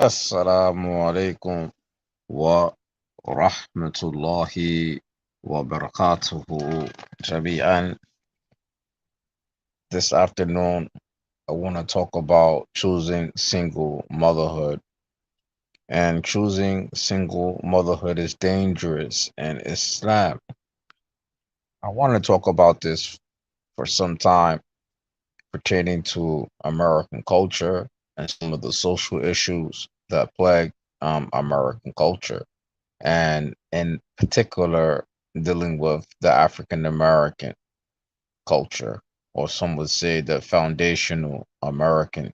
السلام عليكم ورحمة الله وبركاته جميعا. This afternoon, I want to talk about choosing single motherhood. And choosing single motherhood is dangerous in Islam. I want to talk about this for some time pertaining to American culture and some of the social issues that plague American culture, and in particular dealing with the African American culture, or some would say the foundational American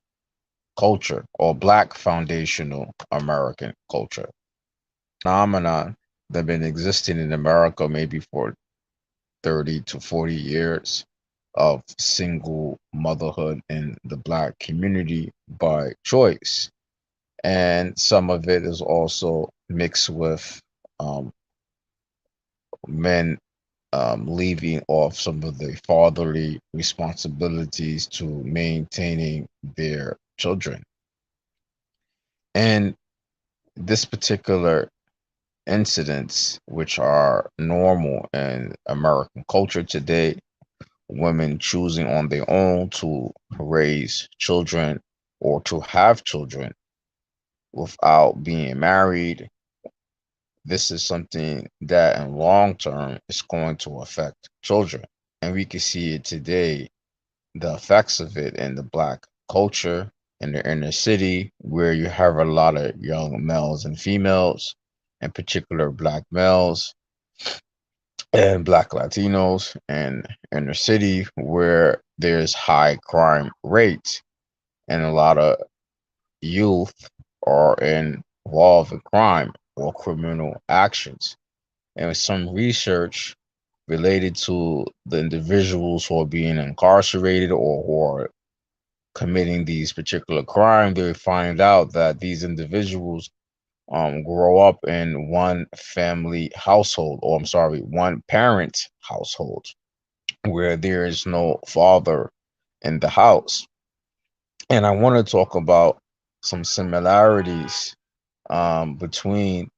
culture, or Black foundational American culture. Phenomenon that have been existing in America maybe for 30 to 40 years of single motherhood in the Black community by choice. And some of it is also mixed with um, men leaving off some of the fatherly responsibilities to maintaining their children. And this particular incidents, which are normal in American culture today, women choosing on their own to raise children or to have children without being married, this is something that in long term is going to affect children. And we can see it today, the effects of it in the Black culture in the inner city, where you have a lot of young males and females, in particular Black males and Black Latinos, and inner city where there's high crime rates and a lot of youth are involved in crime or criminal actions. And some research related to the individuals who are being incarcerated or who are committing these particular crimes, they find out that these individuals grow up in one family household, or I'm sorry, one parent household, where there is no father in the house. And I want to talk about some similarities between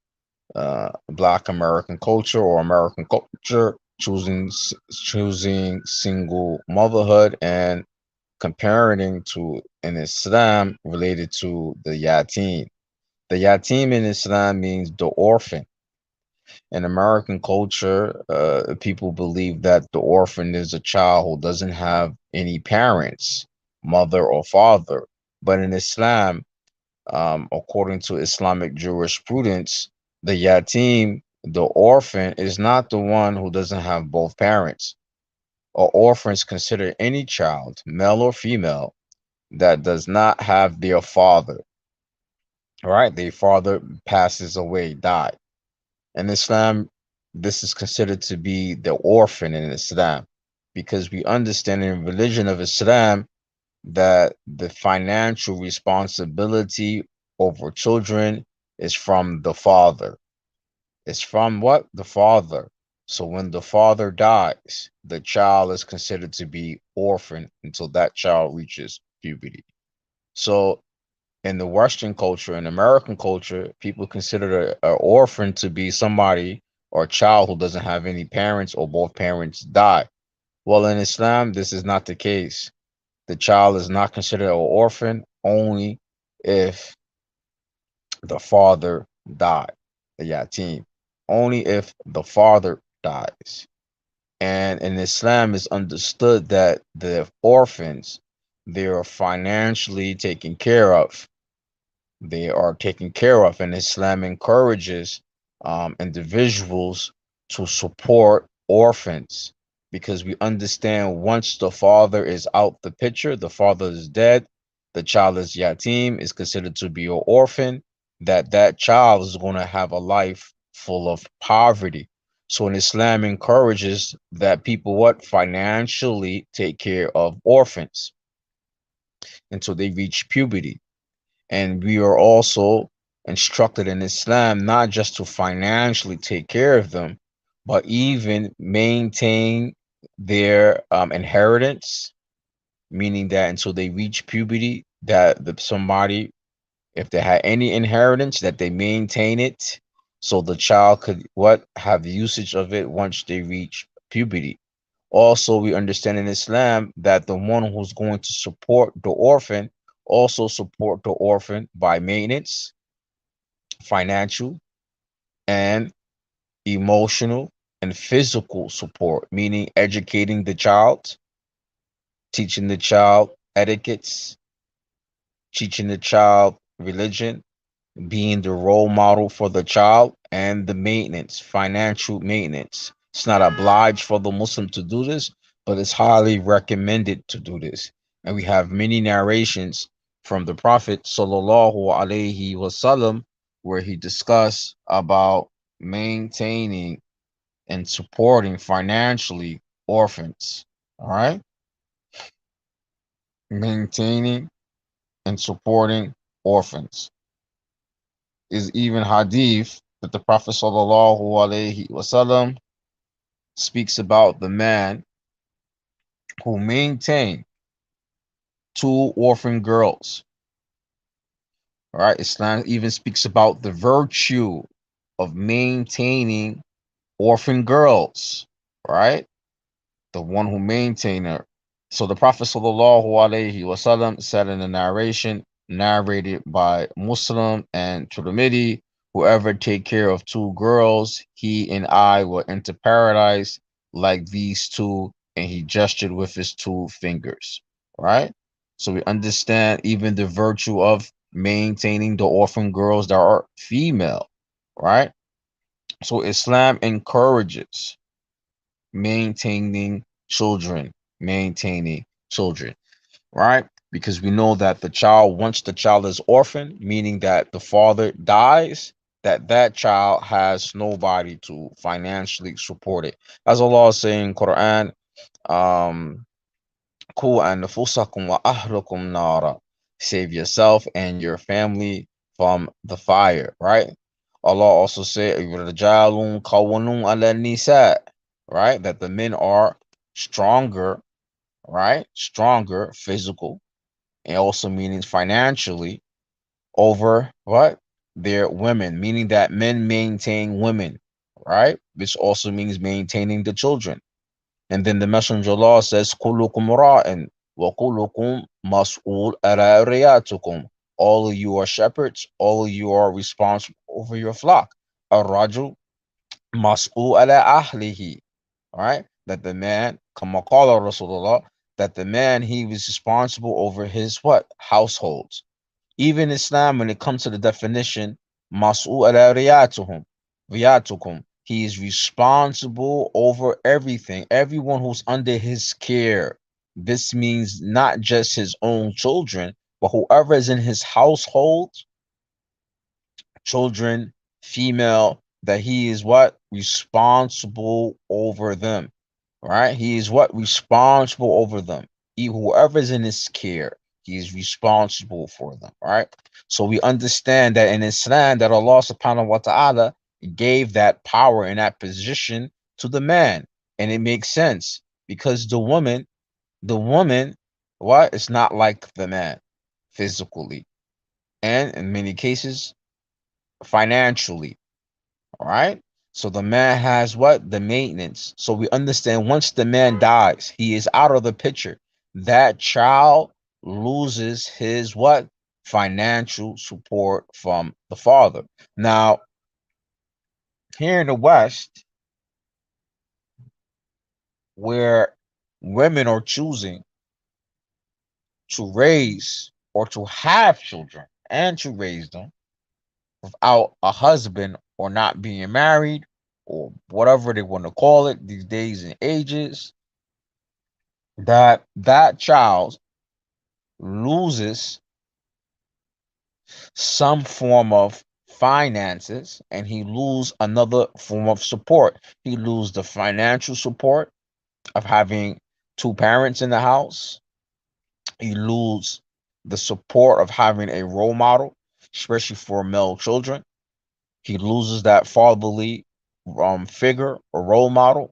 Black American culture or American culture choosing single motherhood and comparing to in Islam related to the yatim. The yatim in Islam means the orphan. In American culture, people believe that the orphan is a child who doesn't have any parents, mother or father. But in Islam, according to Islamic jurisprudence, the yatim, the orphan, is not the one who doesn't have both parents. Or orphans consider any child, male or female, that does not have their father. Right? Their father passes away, died. In Islam, this is considered to be the orphan in Islam, because we understand in religion of Islam that the financial responsibility over children is from the father. It's from what? The father. So when the father dies, the child is considered to be orphan until that child reaches puberty. So in the Western culture and American culture, people consider an orphan to be somebody or a child who doesn't have any parents or both parents die. Well, in Islam, this is not the case. The child is not considered an orphan only if the father died, the yatim, only if the father dies. And in Islam, it's understood that the orphans, they are financially taken care of. They are taken care of, and Islam encourages individuals to support orphans, because we understand once the father is out the picture, the father is dead, the child is yatim, is considered to be an orphan, that child is going to have a life full of poverty. So in Islam encourages that people what financially take care of orphans until they reach puberty. And we are also instructed in Islam not just to financially take care of them, but even maintain their inheritance, meaning that until they reach puberty, that somebody If they had any inheritance, that they maintain it so the child could what have usage of it once they reach puberty. Also, we understand in Islam that the one who's going to support the orphan also support the orphan by maintenance, financial, and emotional and physical support, meaning educating the child, teaching the child etiquettes, teaching the child religion, being the role model for the child, and the maintenance, financial maintenance. It's not obliged for the Muslim to do this, but it's highly recommended to do this. And we have many narrations from the Prophet sallallahu alaihi wasallam where he discussed about maintaining and supporting financially orphans. All right, maintaining and supporting orphans is even hadith that the Prophet sallallahu alaihi wasallam speaks about the man who maintained two orphan girls. All right, Islam even speaks about the virtue of maintaining orphan girls. Right, the one who maintained her. So the Prophet sallallahu alaihi wasallam said in a narration narrated by Muslim and Tirmidhi, whoever take care of two girls, he and I will enter paradise like these two, and he gestured with his two fingers. Right? So we understand even the virtue of maintaining the orphan girls that are female. Right? So Islam encourages maintaining children, maintaining children, right? Because we know that the child, once the child is orphaned, meaning that the father dies, that child has nobody to financially support it. As Allah is saying in Quran, um, Ku anfusakum wa ahlukum nara. Save yourself and your family from the fire, right? Allah also said, "Rijalun qawwalun ala nisa," right? That the men are stronger, right? Stronger physical and also meaning financially over what? Their women, meaning that men maintain women, right? Which also means maintaining the children. And then the Messenger of Allah says, "Kullukum ra'in wa kullukum mas'ul ala riyatukum." All of you are shepherds. All of you are responsible over your flock. Ar-rajul mas'ul ala ahlihi. All right, that the man, kama qala Rasulullah, that the man he was responsible over his what households. Even Islam, when it comes to the definition, mas'ul ala riyatukum, he is responsible over everything, everyone who's under his care. This means not just his own children, but whoever is in his household, children, female, that he is what? Responsible over them. Right? He is what? Responsible over them. Whoever is in his care, he is responsible for them. Right? So we understand that in Islam that Allah subhanahu wa ta'ala gave that power and that position to the man. And it makes sense because the woman, what? It's not like the man physically. And in many cases, financially. All right. So the man has what? The maintenance. So we understand once the man dies, he is out of the picture. That child loses his what? Financial support from the father. Now, here in the West, where women are choosing to raise or to have children and to raise them without a husband or not being married or whatever they want to call it these days and ages, that child loses some form of finances and he lose another form of support. He lose the financial support of having two parents in the house. He lose the support of having a role model, especially for male children. He loses that fatherly figure or role model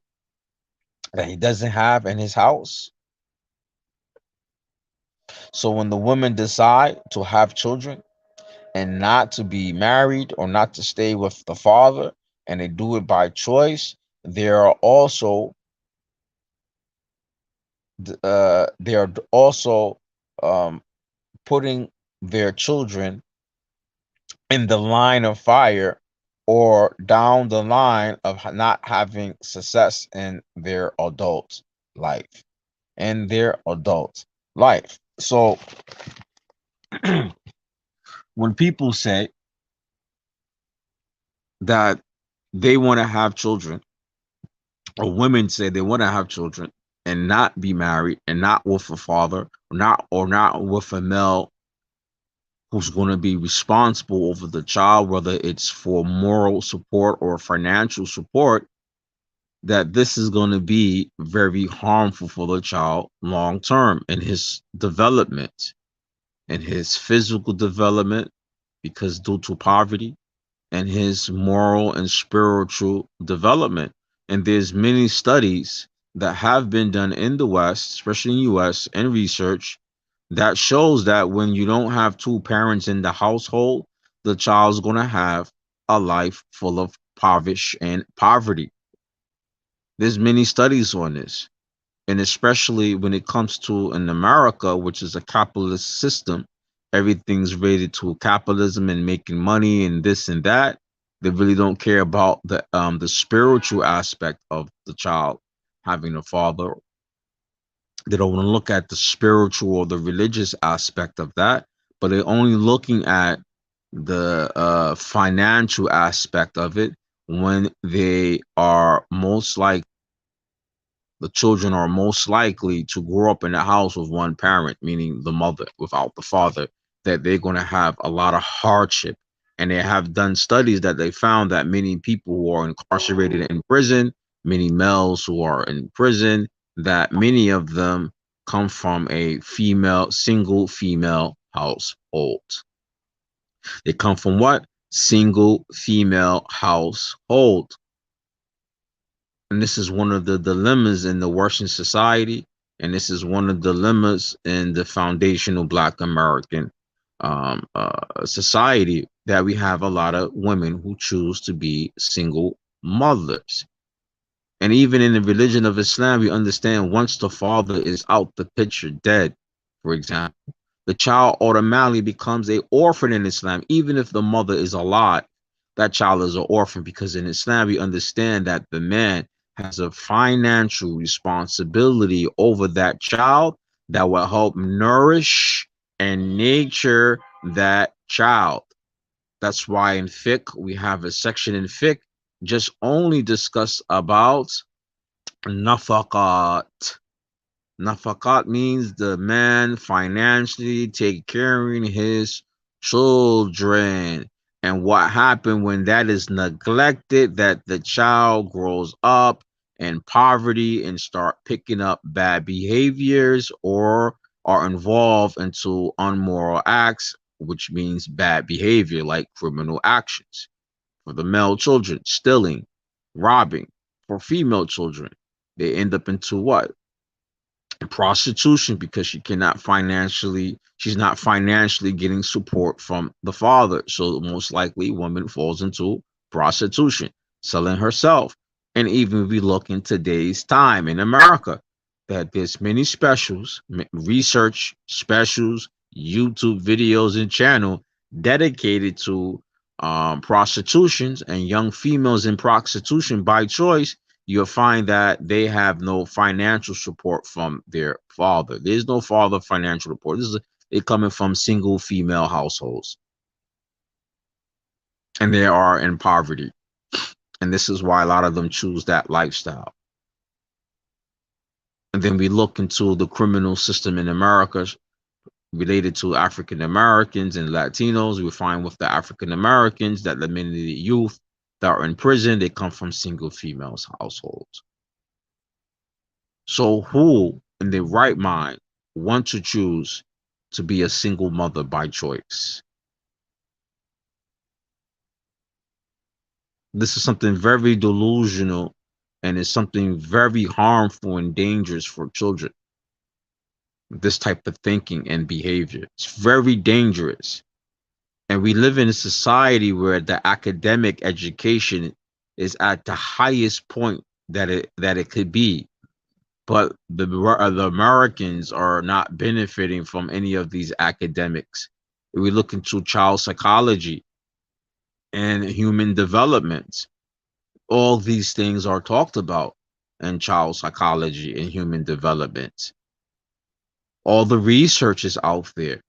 that he doesn't have in his house. So when the women decide to have children, and not to be married or not to stay with the father, and they do it by choice, they are also they are also um, putting their children in the line of fire or down the line of not having success in their adult life. In their adult life. So when people say that they want to have children, or women say they want to have children and not be married and not with a father, or not with a male who's going to be responsible over the child, whether it's for moral support or financial support, that this is going to be very harmful for the child long term in his development, in his physical development, because due to poverty, and his moral and spiritual development. And there's many studies that have been done in the West, especially in US, and research that shows that when you don't have two parents in the household, the child's going to have a life full of poverty. There's many studies on this. And especially when it comes to in America, which is a capitalist system, everything's related to capitalism and making money and this and that. They really don't care about the spiritual aspect of the child having a father. They don't want to look at the spiritual or the religious aspect of that, but they're only looking at the financial aspect of it when they are most like the children are most likely to grow up in a house with one parent, meaning the mother, without the father, that they're going to have a lot of hardship. And they have done studies that they found that many people who are incarcerated in prison, many males who are in prison, that many of them come from a single female household. They come from what? Single female household. And this is one of the dilemmas in the Western society, and this is one of the dilemmas in the foundational Black American society, that we have a lot of women who choose to be single mothers. And even in the religion of Islam, we understand once the father is out the picture, dead, for example, the child automatically becomes a orphan in Islam. Even if the mother is alive, that child is an orphan, because in Islam, we understand that the man has a financial responsibility over that child that will help nourish and nurture that child. That's why in fiqh, we have a section in fiqh just only discuss about nafaqat. Nafaqat means the man financially take care of his children. And what happened when that is neglected, that the child grows up in poverty and start picking up bad behaviors or are involved into unmoral acts, which means bad behavior like criminal actions. For the male children, stealing, robbing. For female children, they end up into what? Prostitution, because she's not financially getting support from the father. So most likely woman falls into prostitution, selling herself. And even if we look in today's time in America, that there's many specials, research specials, YouTube videos and channel dedicated to prostitutions and young females in prostitution by choice. You'll find that they have no financial support from their father. There's no father financial support. They're coming from single female households, and they are in poverty. And this is why a lot of them choose that lifestyle. And then we look into the criminal system in America related to African Americans and Latinos. We find with the African Americans that the many of the youth that are in prison, they come from single females households. So who in their right mind want to choose to be a single mother by choice? This is something very delusional, and is something very harmful and dangerous for children. This type of thinking and behavior. It's very dangerous. And we live in a society where the academic education is at the highest point that it could be, but the Americans are not benefiting from any of these academics. If we look into child psychology and human development, all these things are talked about in child psychology and human development. All the research is out there,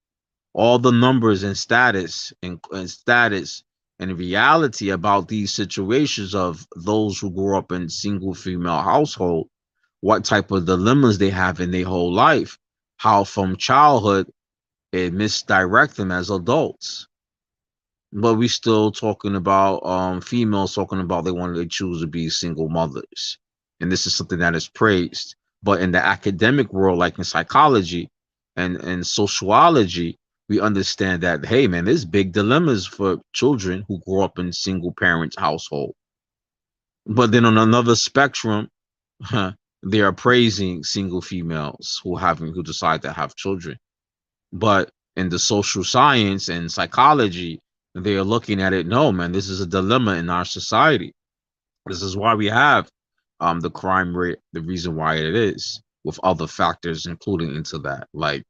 all the numbers and status and reality about these situations of those who grew up in single female household, what type of dilemmas they have in their whole life, how from childhood it misdirect them as adults. But we still talking about females talking about they wanted to choose to be single mothers. And this is something that is praised. But in the academic world, like in psychology and sociology, we understand that, hey man, there's big dilemmas for children who grow up in single parents household. But then on another spectrum, they are praising single females who decide to have children. But in the social science and psychology, they are looking at it. No, man, this is a dilemma in our society. This is why we have the crime rate, the reason why it is, with other factors including into that, like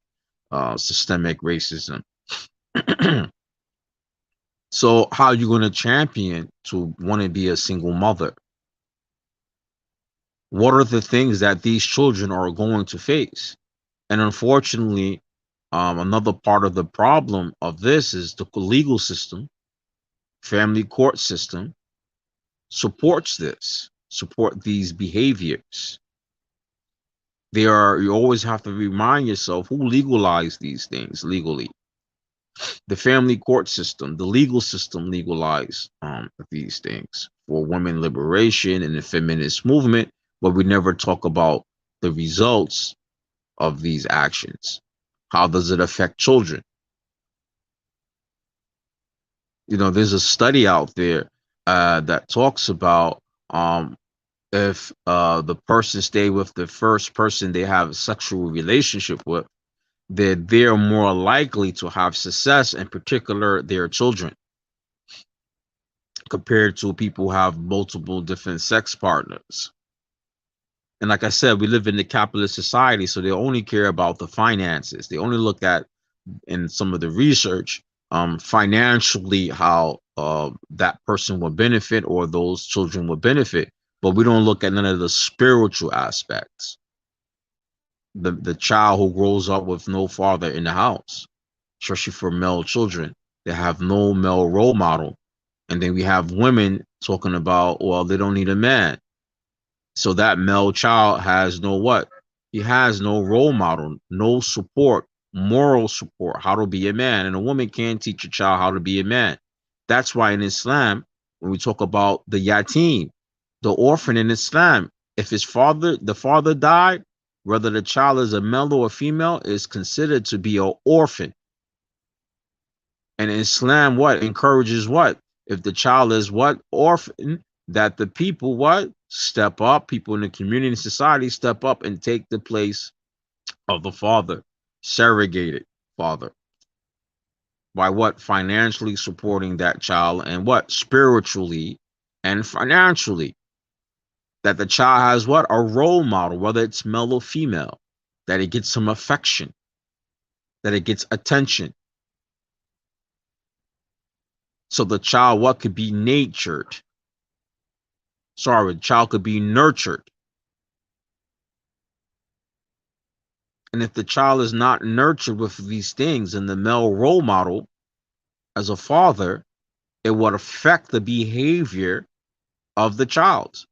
systemic racism. So, how are you going to champion to want to be a single mother? What are the things that these children are going to face? And unfortunately, another part of the problem of this is the legal system, family court system supports this, support these behaviors. You always have to remind yourself who legalized these things legally. The family court system, the legal system legalized these things for women liberation and the feminist movement, but we never talk about the results of these actions. How does it affect children? There's a study out there that talks about if the person stay with the first person they have a sexual relationship with, that they're more likely to have success, in particular their children, compared to people who have multiple different sex partners. And like I said, we live in the capitalist society, so they only care about the finances. They only look at, in some of the research, financially how that person will benefit or those children will benefit. But we don't look at none of the spiritual aspects. The child who grows up with no father in the house, especially for male children, they have no male role model. And then we have women talking about, well, they don't need a man. So that male child has no what? He has no role model, no support, moral support, how to be a man. And a woman can't teach a child how to be a man. That's why in Islam, when we talk about the yatim, the orphan in Islam, if the father died, whether the child is a male or a female, is considered to be an orphan. And Islam what encourages what? If the child is what? Orphan, that the people what? Step up, people in the community and society step up and take the place of the father, surrogated father. By what? Financially supporting that child, and what? Spiritually and financially. That the child has what? A role model, whether it's male or female, that it gets some affection, that it gets attention. So the child what could be nurtured. Sorry, the child could be nurtured. And if the child is not nurtured with these things and the male role model as a father, it would affect the behavior of the child.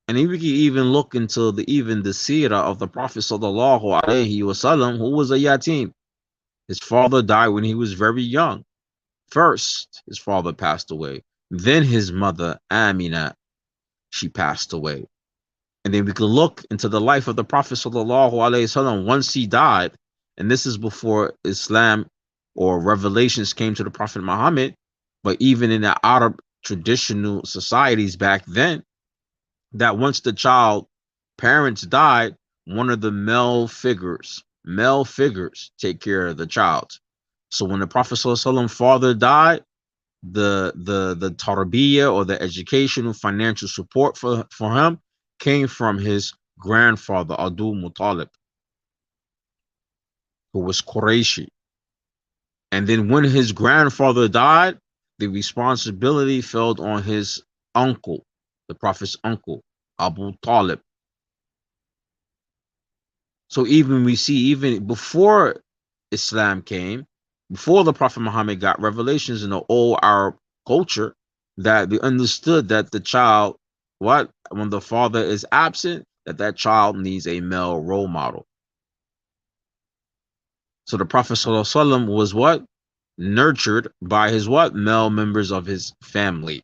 And if we can even look into the seerah of the Prophet sallallahu alaihi wasallam, who was a yatim. His father died when he was very young. First, his father passed away. Then his mother, Amina, she passed away. And then we can look into the life of the Prophet sallallahu alaihi wasallam once he died. And this is before Islam or revelations came to the Prophet Muhammad. But even in the Arab traditional societies back then, that once the child parents died, one of the male figures take care of the child. So when the Prophet ﷺ father died, the tarbiyah, or the educational financial support for him, came from his grandfather Abdul Muttalib, who was Qurayshi. And then when his grandfather died, the responsibility fell on his uncle, the Prophet's uncle, Abu Talib. So even we see, even before Islam came, before the Prophet Muhammad got revelations in the old Arab culture, that they understood that the child, what, when the father is absent, that child needs a male role model. So the Prophet ﷺ was what? Nurtured by his what? Male members of his family.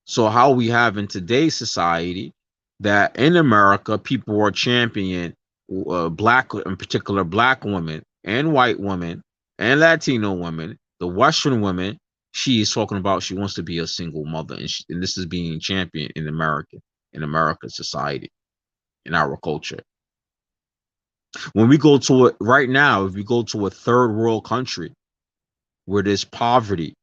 So how we have in today's society, that in America, people are championing black, in particular black women and white women and Latino women, the Western women. She is talking about she wants to be a single mother, and this is being championed in American society, in our culture. When we go to it right now, if we go to a third world country where there's poverty,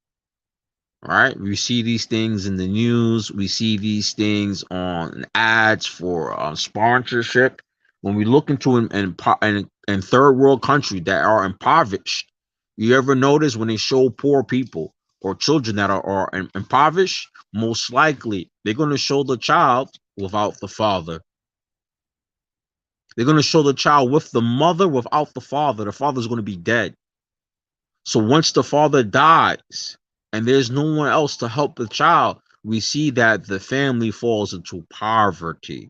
right? We see these things in the news. We see these things on ads for sponsorship. When we look into in third world country that are impoverished, you ever notice when they show poor people or children that are impoverished, most likely they're going to show the child without the father. They're going to show the child with the mother without the father. The father's going to be dead. So once the father dies and there's no one else to help the child, we see that the family falls into poverty.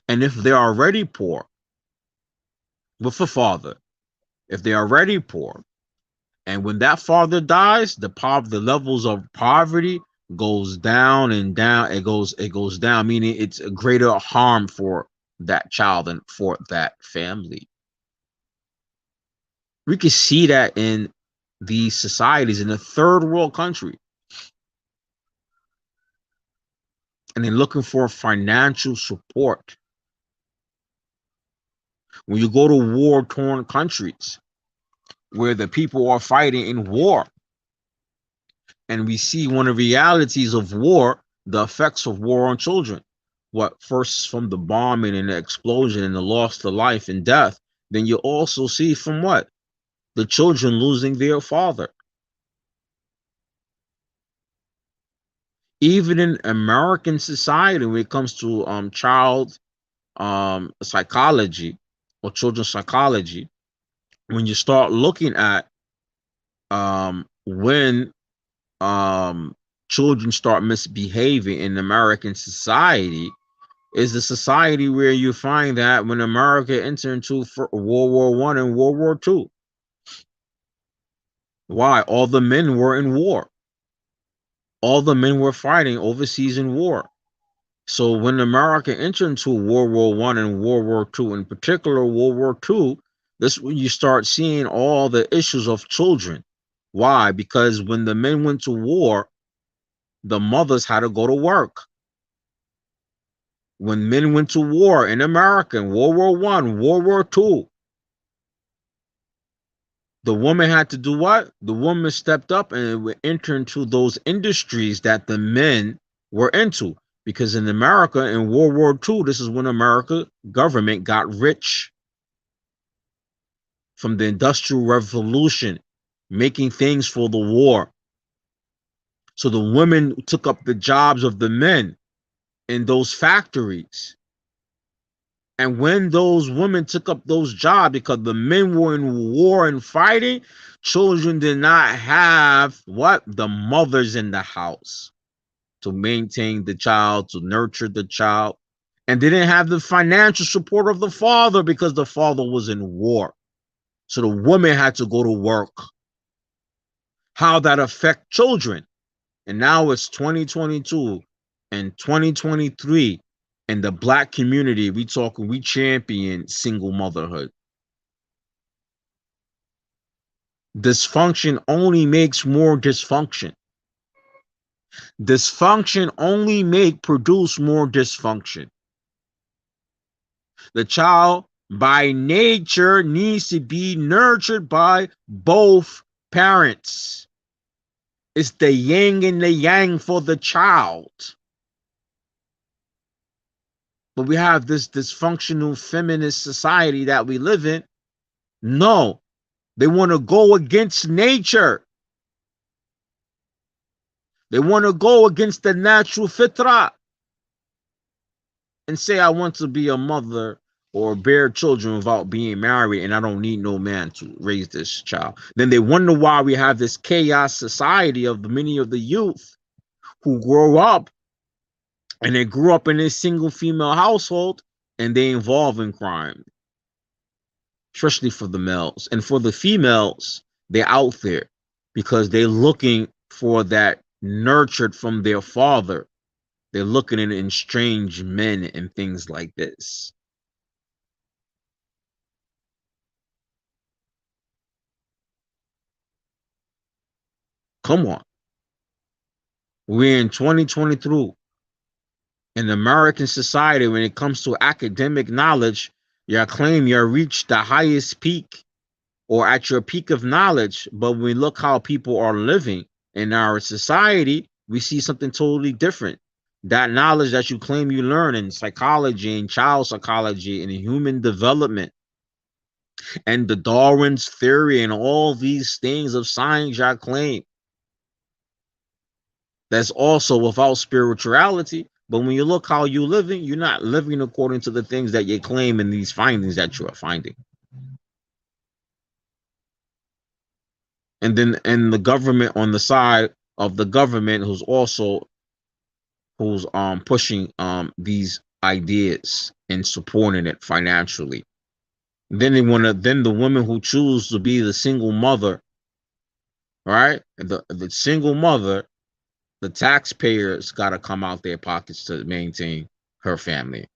And if they're already poor with the father, if they're already poor, and when that father dies, the levels of poverty goes down and down. It goes down, meaning it's a greater harm for that child and for that family. We can see that in these societies in a third world country. And they're looking for financial support. When you go to war-torn countries where the people are fighting in war, and we see one of the realities of war, the effects of war on children. What, first from the bombing and the explosion and the loss to life and death, then you also see from what? The children losing their father. Even in American society, when it comes to child psychology or children's psychology, when you start looking at when children start misbehaving in American society, is the society where you find that when America entered into World War I and World War II. Why? All the men were in war. All the men were fighting overseas in war. So when America entered into World War I and World War II, in particular World War II, this is when you start seeing all the issues of children. Why? Because when the men went to war, the mothers had to go to work. When men went to war in America, in World War I, World War II, the woman had to do what? The woman stepped up and would enter into those industries that the men were into. Because in America, in World War II, this is when America government got rich from the Industrial Revolution, making things for the war. So the women took up the jobs of the men in those factories. And when those women took up those jobs, because the men were in war and fighting, children did not have what? The mothers in the house to maintain the child, to nurture the child. And they didn't have the financial support of the father because the father was in war. So the woman had to go to work. How that affect children? And now it's 2022 and 2023. In the black community, we champion single motherhood. Dysfunction only makes more dysfunction. Dysfunction only produce more dysfunction. The child by nature needs to be nurtured by both parents. It's the yin and the yang for the child. But we have this dysfunctional feminist society that we live in. No, they want to go against nature. They want to go against the natural fitra and say, I want to be a mother or bear children without being married, and I don't need no man to raise this child. Then they wonder why we have this chaos society of many of the youth who grow up and they grew up in a single female household and they involve in crime, especially for the males. And for the females, they're out there because they're looking for that nurtured from their father. They're looking at estranged men and things like this. Come on. We're in 2023. In American society, when it comes to academic knowledge, you claim you reached the highest peak or at your peak of knowledge. But when we look how people are living in our society, we see something totally different. That knowledge that you claim you learn in psychology and child psychology and human development and the Darwin's theory and all these things of science y'all claim, that's also without spirituality. But when you look how you're living, you're not living according to the things that you claim in these findings that you are finding. And then the government on the side of the government who's pushing these ideas and supporting it financially. Then the women who choose to be the single mother, right? The single mother, the taxpayers got to come out their pockets to maintain her family.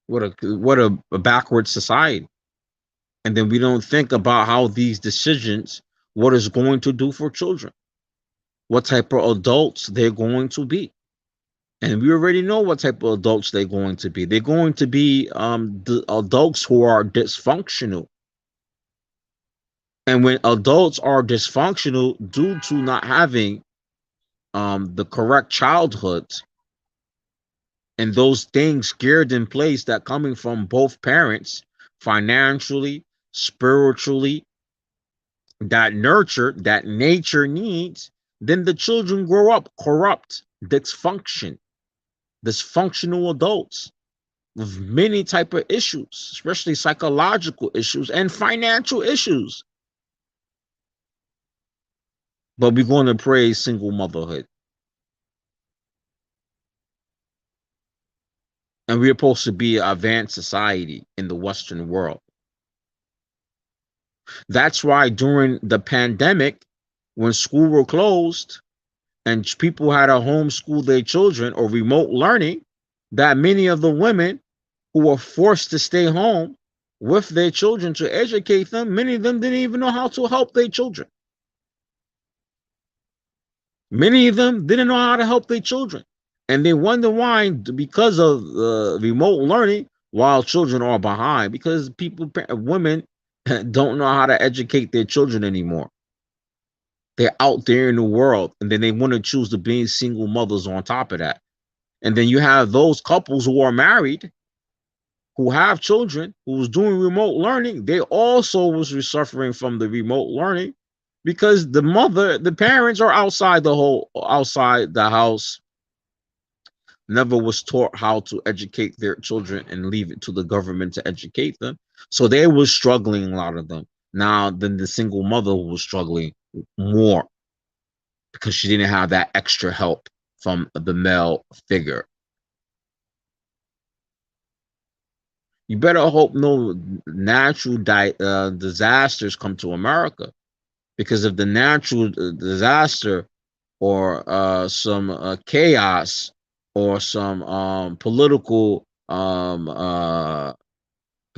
What a backward society. And then we don't think about how these decisions, what is going to do for children, what type of adults they're going to be. And we already know what type of adults they're going to be. They're going to be the adults who are dysfunctional. And when adults are dysfunctional due to not having the correct childhood and those things geared in place that coming from both parents, financially, spiritually, that nurture, that nature needs, then the children grow up corrupt, dysfunctional adults with many type of issues, especially psychological issues and financial issues. But we're going to praise single motherhood. And we're supposed to be an advanced society in the Western world. That's why during the pandemic, when school were closed and people had to homeschool their children or remote learning, that many of the women who were forced to stay home with their children to educate them, many of them didn't even know how to help their children. Many of them didn't know how to help their children. And they wonder why, because of remote learning, while children are behind, because women don't know how to educate their children anymore. They're out there in the world, and then they want to choose to be single mothers on top of that. And then you have those couples who are married, who have children, who was doing remote learning. They also was suffering from the remote learning because the parents are outside the house, never was taught how to educate their children and leave it to the government to educate them. So they were struggling, a lot of them. Now, then the single mother was struggling more because she didn't have that extra help from the male figure. You better hope no natural disasters come to America, because if the natural disaster or some chaos or some political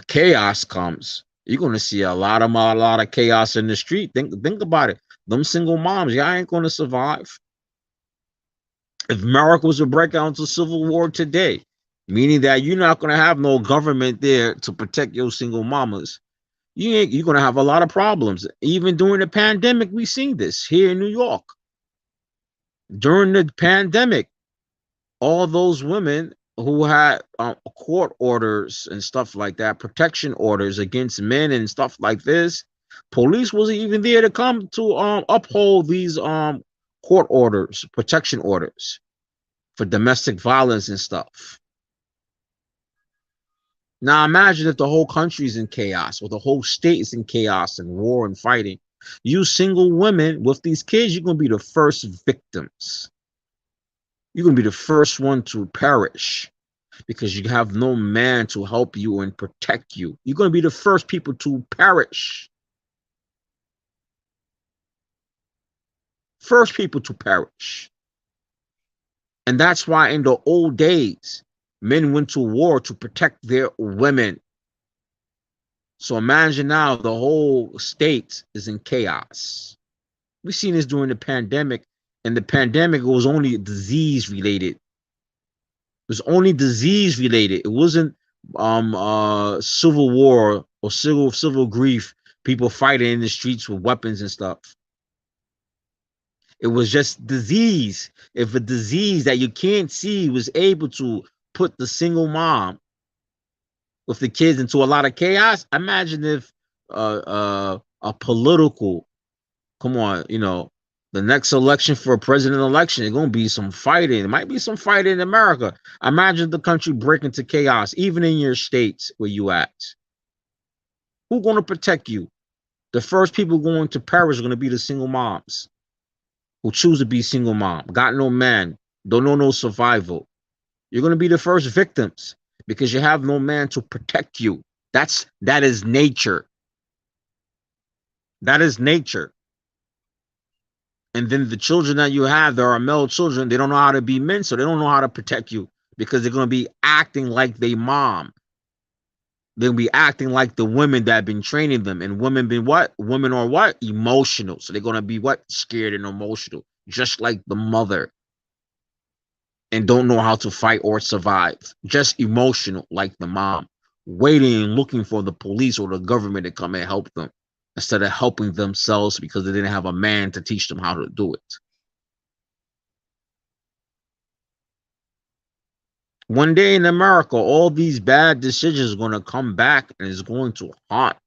chaos comes, you're gonna see a lot of chaos in the street. Think about it. Them single moms, y'all ain't gonna survive. If America was to break out into civil war today, meaning that you're not gonna have no government there to protect your single mamas. You're gonna have a lot of problems. Even during the pandemic, we seen this here in New York. During the pandemic, all those women who had court orders and stuff like that, protection orders against men and stuff like this, police wasn't even there to come to uphold these court orders, protection orders for domestic violence and stuff. Now imagine if the whole country is in chaos or the whole state is in chaos and war and fighting. You single women with these kids, you're gonna be the first victims. You're gonna be the first one to perish because you have no man to help you and protect you. You're gonna be the first people to perish. First people to perish. And that's why in the old days, men went to war to protect their women. So imagine now the whole state is in chaos. We've seen this during the pandemic, and the pandemic was only disease related. It was only disease related. It wasn't civil war or civil grief, people fighting in the streets with weapons and stuff. It was just disease. If a disease that you can't see was able to put the single mom with the kids into a lot of chaos, imagine if a political, come on, the next election for a president election, it's gonna be some fighting. It might be some fighting in America. Imagine the country break into chaos, even in your states where you at. Who's gonna protect you? The first people going to perish are gonna be the single moms who choose to be single mom, got no man, don't know no survival. You're gonna be the first victims because you have no man to protect you. That is nature. That is nature. And then the children that you have, there are male children, they don't know how to be men, so they don't know how to protect you because they're going to be acting like they mom. They'll be acting like the women that have been training them. And women been what? Women are what? Emotional. So they're going to be what? Scared and emotional, just like the mother. And don't know how to fight or survive. Just emotional like the mom. Waiting and looking for the police or the government to come and help them, instead of helping themselves because they didn't have a man to teach them how to do it. One day in America, all these bad decisions are going to come back and it's going to haunt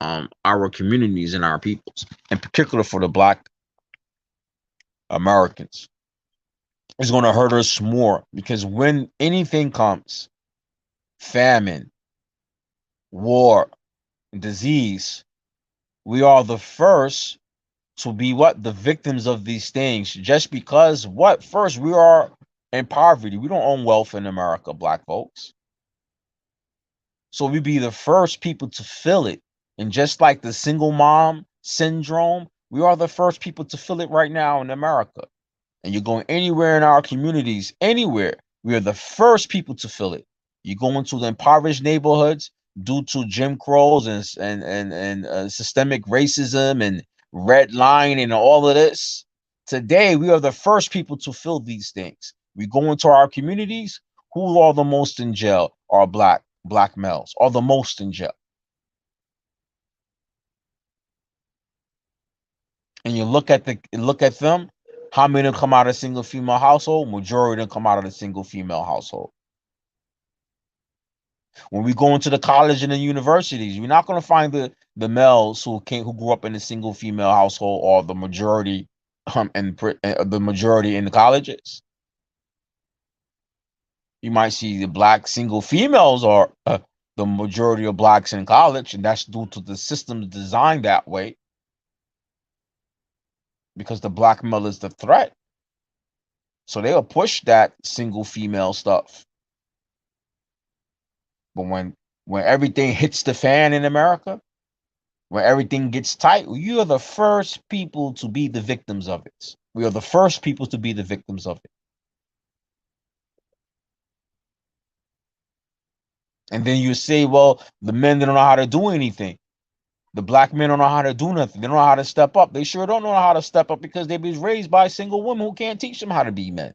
our communities and our peoples, in particular for the Black Americans. It's going to hurt us more because when anything comes, famine, war, disease, we are the first to be what? The victims of these things. Just because what? First, we are in poverty. We don't own wealth in America, Black folks. So we be the first people to feel it. And just like the single mom syndrome, we are the first people to feel it right now in America. And you're going anywhere in our communities, anywhere, we are the first people to feel it. You go into the impoverished neighborhoods due to Jim Crows and systemic racism and red line and all of this. Today, we are the first people to feel these things. We go into our communities. Who are the most in jail? Are black males are the most in jail. And you look at them. How many come out of a single female household? Majority of them come out of a single female household. When we go into the college and the universities, you're not going to find the males who grew up in a single female household or the majority and the majority in the colleges. You might see the Black single females are the majority of Blacks in college, and that's due to the system designed that way because the Black male is the threat. So they'll push that single female stuff. But when everything hits the fan in America, when everything gets tight, you are the first people to be the victims of it. We are the first people to be the victims of it. And then you say, well, the men don't know how to do anything. The Black men don't know how to do nothing. They don't know how to step up. They sure don't know how to step up because they've been raised by single women who can't teach them how to be men.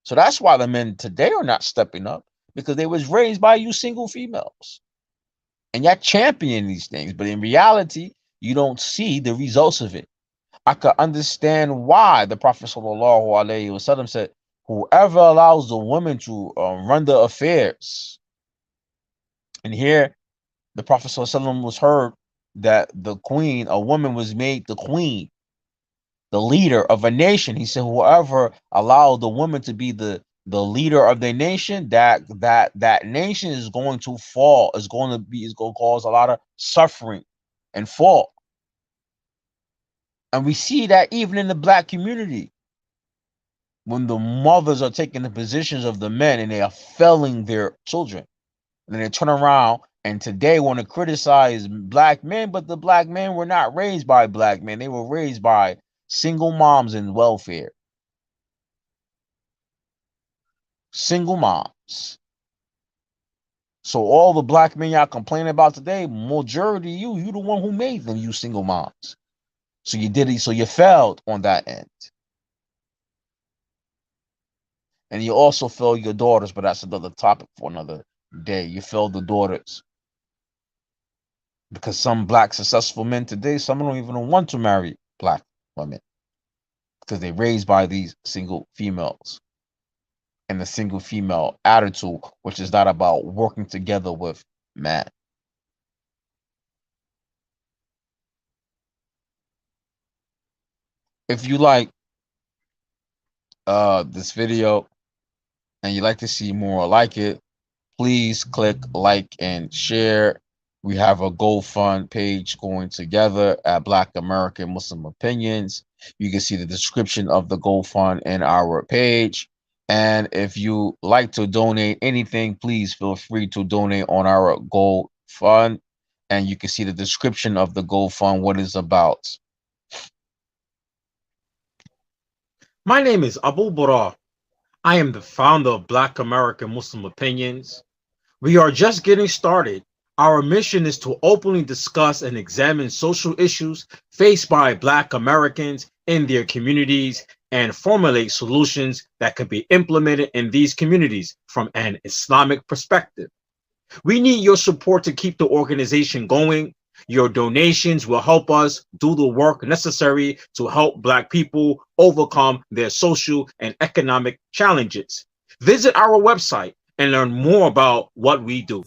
So that's why the men today are not stepping up, because they was raised by you single females. And y'all champion these things, but in reality, you don't see the results of it. I could understand why the Prophet sallallahu alaihi wasallam said, "Whoever allows the woman to run the affairs," and here the Prophet sallallahu alaihi wasallam was heard that the queen, a woman, was made the queen, the leader of a nation. He said, "Whoever allowed the woman to be the leader of the nation, that nation is going to fall. Is going to cause a lot of suffering and fall." And we see that even in the black community, when the mothers are taking the positions of the men and they are failing their children, and then they turn around and today want to criticize black men, but the black men were not raised by black men. They were raised by single moms in welfare. Single moms. So all the black men y'all complaining about today, majority you the one who made them, you single moms. So you did it, so you failed on that end. And you also failed your daughters, but that's another topic for another day. You failed the daughters. Because some black successful men today, some don't even want to marry black women. Because they're raised by these single females. And the single female attitude, which is not about working together with men. If you like this video and you'd like to see more like it, please click like and share. We have a GoFund page going together at Black American Muslim Opinions. You can see the description of the GoFund in our page. And if you like to donate anything, please feel free to donate on our GoFund. And you can see the description of the GoFund, what it's about. My name is Abu Bara. I am the founder of Black American Muslim Opinions. We are just getting started. Our mission is to openly discuss and examine social issues faced by Black Americans in their communities and formulate solutions that can be implemented in these communities from an Islamic perspective. We need your support to keep the organization going. Your donations will help us do the work necessary to help Black people overcome their social and economic challenges. Visit our website and learn more about what we do.